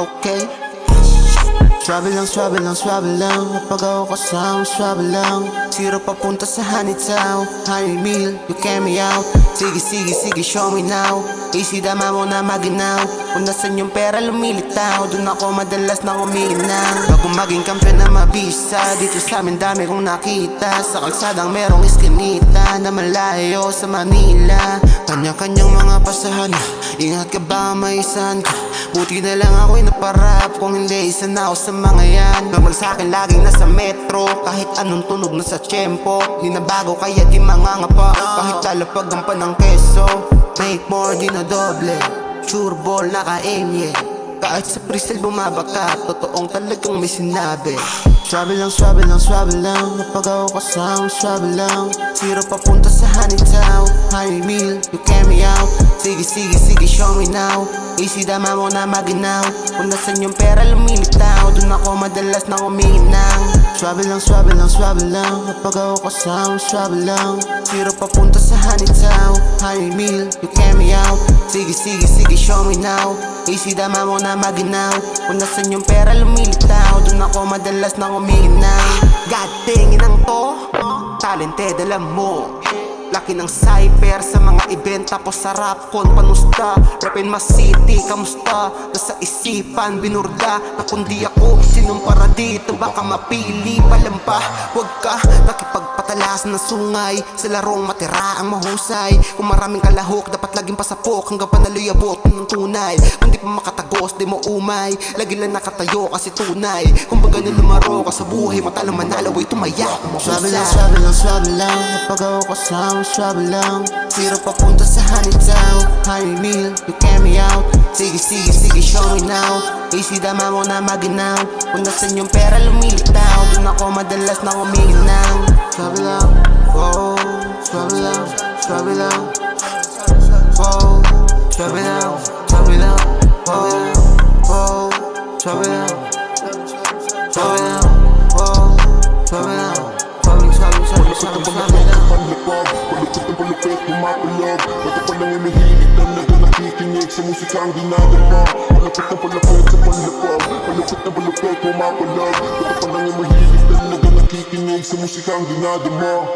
Okay. Swabe lang kapag ako kasama, swabe lang. Zero papunta sa honey town, honey meal, you carry me out. Sige, show me now. Easy dama mo na maginaw. Kung nasan yung pera lumilitaw, dun ako madalas na umiinang. Bago maging kampiyon na mabisa, dito sa amin dami kong nakita. Sa kalsadang merong iskinita na malayo sa Manila. Kanya-kanyang mga pasahan, ingat ka ba maisan ka? Buti na lang ako'y naparap, kung hindi isa na ako sa mga yan. Normal sa'kin laging nasa metro, kahit anong tunog na sa tiyempo. Di na bago kaya di mangangapa, kahit lalapag ang panang keso. Make more di na doble, sure ball naka-aim yeah. Kahit sa freestyle bumabaka, totoong talagang may sinabi. Swabe lang kapag ako kasama, swabe lang. Zero papunta sa honey town, honey meal, you carry me out. Sige, show me now. Easy dama mo na maginaw. Kung nasan yung pera lumilitaw, dun ako madalas na umiinang. Swabe lang kapag ako kasama, swabe lang. Zero papunta sa honey town, honey meal, you carry me out. Sige, show me now. Easy dama mo na maginaw. Kung nasan yung pera lumilitaw, dun ako madalas na umiinang. God dang inang to, talented alam mo. Laki ng cypher sa mga event, tapos sa rap con panusta. Rapin mas city, kamusta? Nasa isipan, binurda na kundi ako sinumpara dito, baka mapili palampa. Huwag ka nakipagpatalas ng sungay, sa larong matira ang mahusay. Kung maraming kalahok, dapat laging pasapok hanggang panaloy abot ng tunay. Kung di pa makatagos, di mo umay, lagi lang nakatayo kasi tunay. Kung baga na lumaro ka sa buhay, matalang manalo ay tumayak. Swabe lang kapag ako kasama, swabe lang. Zero papunta sa honey town, honey meal, you carry me out. Sige, show me now. Easy dama mo na maginaw. Kung nasan yung pera lumilitaw, dun ako madalas na umiinang. Swabe lang, wow. Swabe lang, wow. Swabe lang, wow. Swabe lang, wow. Swabe lang. Palupit, pumapalog. Ba't pa lang umihilig na nakikinig sa musika ang ginagawa. Palupit sa panlapag. Palupit, pumapalog. Ba't pa lang umihilig na nakikinig sa musika ang ginagawa.